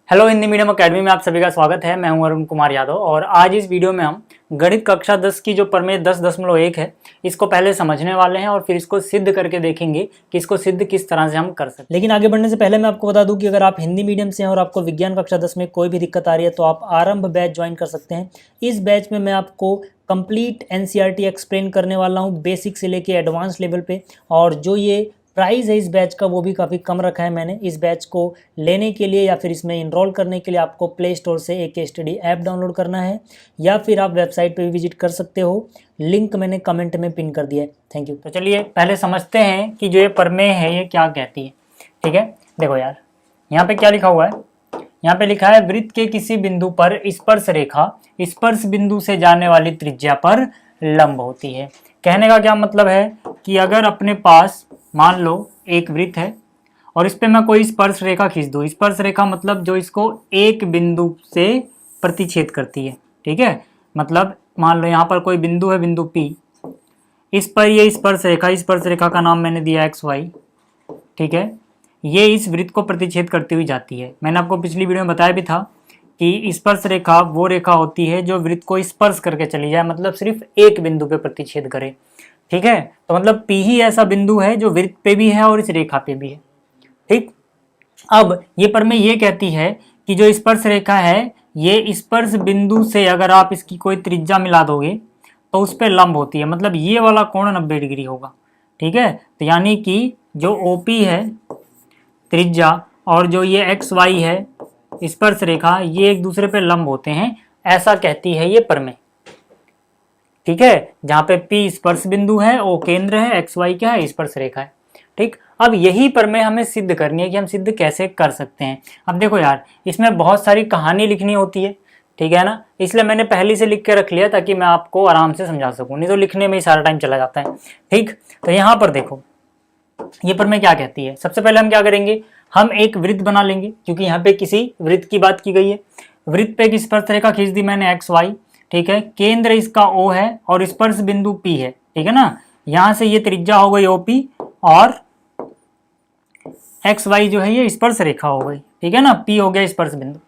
Hello Hindi medium academy में आप सभी का स्वागत है। मैं हूं अरुण कुमार यादव और आज इस वीडियो में हम गणित कक्षा 10 की जो प्रमेय 10.1 है इसको पहले समझने वाले हैं और फिर इसको सिद्ध करके देखेंगे कि इसको सिद्ध किस तरह से हम कर सकते हैं। लेकिन आगे बढ़ने से पहले मैं आपको बता दूं कि अगर आप हिंदी मीडियम से हैं और आपको विज्ञान कक्षा 10 में कोई भी दिक्कत आ रही है तो आप आरंभ बैच ज्वाइन कर सकते हैं। इस बैच में मैं आपको कंप्लीट एनसीईआरटी एक्सप्लेन करने वाला हूँ बेसिक से लेके एडवांस लेवल पे। और जो ये प्राइस है इस बैच का वो भी काफ़ी कम रखा है मैंने। इस बैच को लेने के लिए या फिर इसमें इनरोल करने के लिए आपको प्ले स्टोर से एक स्टडी ऐप डाउनलोड करना है या फिर आप वेबसाइट पे भी विजिट कर सकते हो। लिंक मैंने कमेंट में पिन कर दिया है। Thank you. तो चलिए पहले समझते हैं कि जो ये प्रमेय है ये क्या कहती है। ठीक है, देखो यार यहाँ पे क्या लिखा हुआ है। यहाँ पे लिखा है वृत्त के किसी बिंदु पर स्पर्श रेखा स्पर्श बिंदु से जाने वाली त्रिज्या पर लंब होती है। कहने का क्या मतलब है कि अगर अपने पास मान लो एक वृत्त है और इस पे मैं कोई स्पर्श रेखा खींच दूँ। स्पर्श रेखा मतलब जो इसको एक बिंदु से प्रतिच्छेद करती है। ठीक है, मतलब मान लो यहाँ पर कोई बिंदु है, बिंदु P, इस पर ये स्पर्श रेखा का नाम मैंने दिया XY। ठीक है, ये इस वृत्त को प्रतिच्छेद करती हुई जाती है। मैंने आपको पिछली वीडियो में बताया भी था कि स्पर्श रेखा वो रेखा होती है जो वृत्त को स्पर्श करके चली जाए, मतलब सिर्फ एक बिंदु पे प्रतिच्छेद करे। ठीक है, तो मतलब P ही ऐसा बिंदु है जो वृत्त पे भी है और इस रेखा पे भी है। ठीक, अब ये प्रमेय ये कहती है कि जो स्पर्श रेखा है ये स्पर्श बिंदु से अगर आप इसकी कोई त्रिज्या मिला दोगे तो उस पर लंब होती है, मतलब ये वाला कोण 90 डिग्री होगा। ठीक है, तो यानी कि जो OP है त्रिज्या और जो ये XY है स्पर्श रेखा ये एक दूसरे पे लंब होते हैं, ऐसा कहती है ये प्रमेय। ठीक है, जहां पे P स्पर्श बिंदु है, O केंद्र है, XY क्या है, स्पर्श रेखा है। ठीक, अब यही प्रमेय हमें सिद्ध करनी है कि हम सिद्ध कैसे कर सकते हैं। अब देखो यार इसमें बहुत सारी कहानी लिखनी होती है, ठीक है ना, इसलिए मैंने पहले से लिख के रख लिया ताकि मैं आपको आराम से समझा सकूं, नहीं तो लिखने में ही सारा टाइम चला जाता है। ठीक, तो यहाँ पर देखो ये प्रमेय क्या कहती है। सबसे पहले हम क्या करेंगे, हम एक वृत्त बना लेंगे क्योंकि यहाँ पे किसी वृत्त की बात की गई है। वृत्त पे एक स्पर्श रेखा खींच दी मैंने XY। ठीक है, केंद्र इसका O है और स्पर्श बिंदु P है। ठीक है ना, यहां से ये त्रिज्या हो गई OP और XY जो है ये स्पर्श रेखा हो गई। ठीक है ना, P हो गया स्पर्श बिंदु।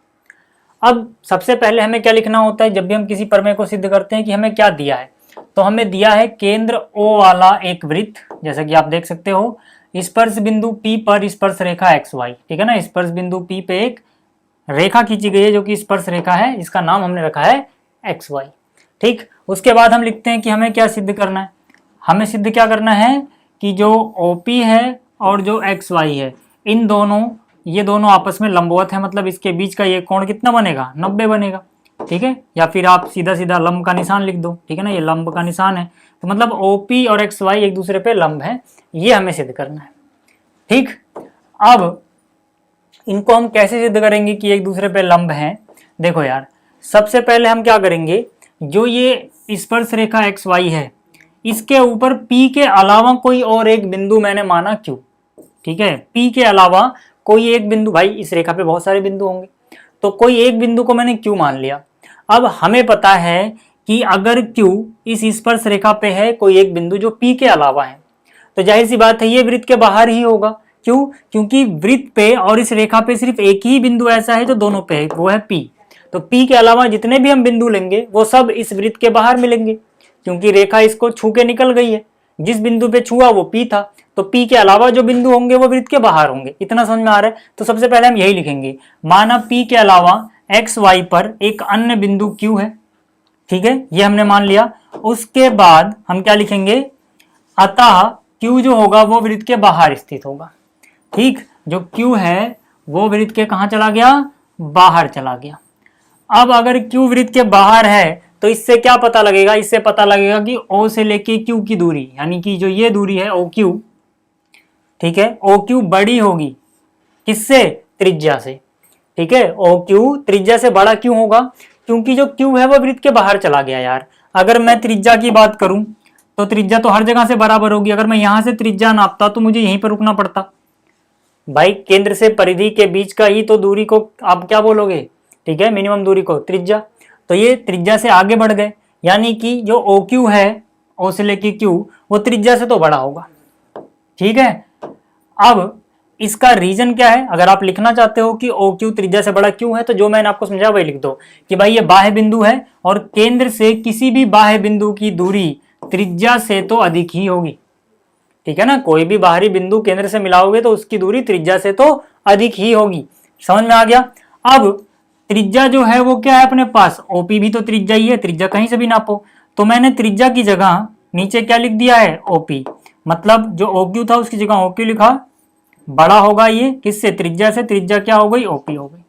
अब सबसे पहले हमें क्या लिखना होता है जब भी हम किसी प्रमेय को सिद्ध करते हैं कि हमें क्या दिया है, तो हमें दिया है केंद्र O वाला एक वृत्त, जैसा कि आप देख सकते हो स्पर्श बिंदु P पर स्पर्श रेखा XY। ठीक है ना, स्पर्श बिंदु P पे एक रेखा खींची गई है जो कि स्पर्श रेखा है, इसका नाम हमने रखा है XY। ठीक, उसके बाद हम लिखते हैं कि हमें क्या सिद्ध करना है। हमें सिद्ध क्या करना है कि जो OP है और जो XY है इन दोनों ये दोनों आपस में लंबवत है, मतलब इसके बीच का ये कोण कितना बनेगा, 90 बनेगा। ठीक है, या फिर आप सीधा सीधा लंब का निशान लिख दो। ठीक है ना, ये लंब का निशान है, तो मतलब OP और XY एक दूसरे पे लंब है, ये हमें सिद्ध करना है। ठीक, अब इनको हम कैसे सिद्ध करेंगे कि एक दूसरे पे लंब हैं। देखो यार सबसे पहले हम क्या करेंगे, जो ये स्पर्श रेखा XY है इसके ऊपर P के अलावा कोई और एक बिंदु मैंने माना Q। ठीक है, P के अलावा कोई एक बिंदु, भाई इस रेखा पे बहुत सारे बिंदु होंगे तो कोई एक बिंदु को मैंने Q मान लिया। अब हमें पता है कि अगर Q इस स्पर्श रेखा पे है कोई एक बिंदु जो P के अलावा है तो जाहिर सी बात है ये वृत्त के बाहर ही होगा। क्यों, क्योंकि वृत्त पे और इस रेखा पे सिर्फ एक ही बिंदु ऐसा है जो दोनों पे है, वो है P। तो P के अलावा जितने भी हम बिंदु लेंगे वो सब इस वृत्त के बाहर मिलेंगे, क्योंकि रेखा इसको छू के निकल गई है। जिस बिंदु पे छुआ वो P था, तो P के अलावा जो बिंदु होंगे वो वृत्त के बाहर होंगे। इतना समझ में आ रहा है। तो सबसे पहले हम यही लिखेंगे, माना P के अलावा XY पर एक अन्य बिंदु Q है। ठीक है, ये हमने मान लिया। उसके बाद हम क्या लिखेंगे, अतः Q जो होगा वो वृत्त के बाहर स्थित होगा। ठीक, जो Q है वो वृत्त के कहाँ चला गया, बाहर चला गया। अब अगर Q वृत्त के बाहर है तो इससे क्या पता लगेगा, इससे पता लगेगा कि O से लेके Q की दूरी, यानी कि जो ये दूरी है OQ, ठीक है, OQ बड़ी होगी किससे, त्रिज्या से। ठीक है, OQ त्रिज्या से बड़ा क्यों होगा, क्योंकि जो Q है वो वृत्त के बाहर चला गया। यार अगर मैं त्रिज्या की बात करूं तो त्रिज्या तो हर जगह से बराबर होगी। अगर मैं यहां से त्रिज्या नापता तो मुझे यहीं पर रुकना पड़ता। भाई केंद्र से परिधि के बीच का ही तो दूरी को आप क्या बोलोगे, ठीक है, मिनिमम दूरी को त्रिज्या। तो ये त्रिज्या से आगे बढ़ गए, यानी कि जो OQ है O से लेके Q वो त्रिज्या से तो बड़ा होगा। ठीक है, अब इसका रीजन क्या है? अगर आप लिखना चाहते हो कि ओ क्यू त्रिज्या से बड़ा क्यों है, तो जो मैंने आपको समझाया वही लिख दो कि भाई ये बाह्य बिंदु है और केंद्र से किसी भी बाह्य बिंदु की दूरी त्रिज्या से तो अधिक ही होगी। ठीक है ना, कोई भी बाहरी बिंदु केंद्र से मिलाओगे तो उसकी दूरी त्रिज्या से तो अधिक ही होगी। समझ में आ गया? अब त्रिज्या जो है वो क्या है अपने पास, ओपी भी तो त्रिज्या ही है, त्रिज्या कहीं से भी नापो। तो मैंने त्रिज्या की जगह नीचे क्या लिख दिया है, ओपी, मतलब जो ओ क्यू था उसकी जगह ओ क्यू लिखा। बड़ा होगा ये किससे, त्रिज्या से, त्रिज्या क्या हो गई, ओपी हो गई।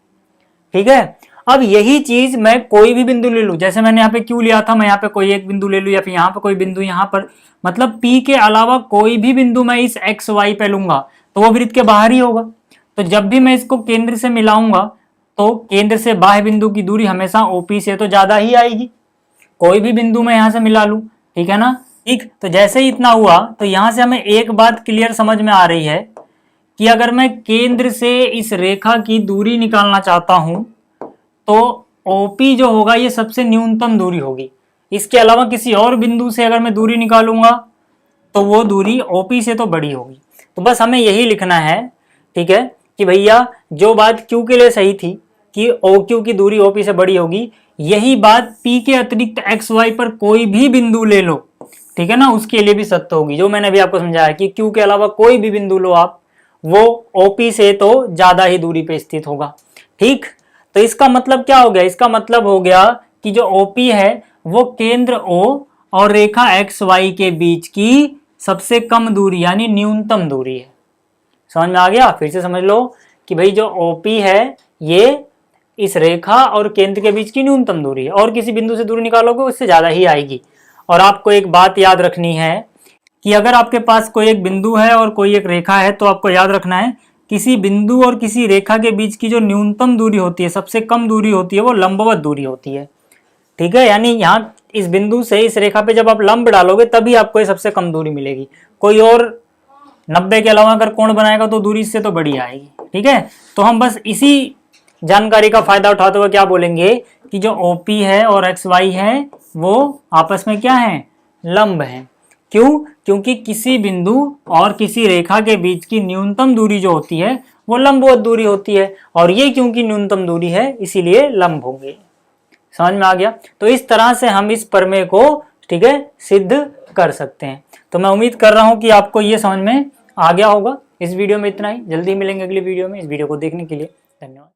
ठीक है, अब यही चीज मैं कोई भी बिंदु ले लूं, जैसे मैंने यहाँ पे क्यू लिया था, मैं यहाँ पे कोई एक बिंदु ले लूं या फिर यहाँ पे कोई बिंदु, यहाँ पर मतलब P के अलावा कोई भी बिंदु मैं इस एक्स वाई पे लूंगा तो वो वृत्त के बाहर ही होगा। तो जब भी मैं इसको केंद्र से मिलाऊंगा तो केंद्र से बाह्य बिंदु की दूरी हमेशा OP से तो ज्यादा ही आएगी, कोई भी बिंदु मैं यहां से मिला लूं। ठीक है ना? ठीक, तो जैसे ही इतना हुआ तो यहां से हमें एक बात क्लियर समझ में आ रही है कि अगर मैं केंद्र से इस रेखा की दूरी निकालना चाहता हूं तो OP जो होगा ये सबसे न्यूनतम दूरी होगी। इसके अलावा किसी और बिंदु से अगर मैं दूरी निकालूंगा तो वो दूरी OP से तो बड़ी होगी। तो बस हमें यही लिखना है, ठीक है, कि भैया जो बात Q के लिए सही थी कि OQ की दूरी OP से बड़ी होगी, यही बात P के अतिरिक्त XY पर कोई भी बिंदु ले लो, ठीक है ना, उसके लिए भी सत्य होगी। जो मैंने अभी आपको समझाया कि Q के अलावा कोई भी बिंदु लो आप, वो OP से तो ज्यादा ही दूरी पे स्थित होगा। ठीक, तो इसका मतलब क्या हो गया, इसका मतलब हो गया कि जो OP है वो केंद्र O और रेखा XY के बीच की सबसे कम दूरी यानी न्यूनतम दूरी है। समझ में आ गया? फिर से समझ लो कि भाई जो OP है ये इस रेखा और केंद्र के बीच की न्यूनतम दूरी है, और किसी बिंदु से दूरी निकालोगे उससे ज्यादा ही आएगी। और आपको एक बात याद रखनी है कि अगर आपके पास कोई एक बिंदु है और कोई एक रेखा है तो आपको याद रखना है किसी बिंदु और किसी रेखा के बीच की जो न्यूनतम दूरी होती है, सबसे कम दूरी होती है, वो लंबवत दूरी होती है। ठीक है, यानी यहाँ इस बिंदु से इस रेखा पे जब आप लंब डालोगे तभी आपको ये सबसे कम दूरी मिलेगी। कोई और 90 के अलावा अगर कोण बनाएगा तो दूरी इससे तो बड़ी आएगी। ठीक है, तो हम बस इसी जानकारी का फायदा उठाते हुए क्या बोलेंगे कि जो OP है और XY है वो आपस में क्या है, लंब है। क्यों? क्योंकि किसी बिंदु और किसी रेखा के बीच की न्यूनतम दूरी जो होती है वो लंबवत दूरी होती है, और ये क्योंकि न्यूनतम दूरी है इसीलिए लंब होंगे। समझ में आ गया? तो इस तरह से हम इस प्रमेय को, ठीक है, सिद्ध कर सकते हैं। तो मैं उम्मीद कर रहा हूं कि आपको ये समझ में आ गया होगा। इस वीडियो में इतना ही, जल्दी मिलेंगे अगली वीडियो में। इस वीडियो को देखने के लिए धन्यवाद।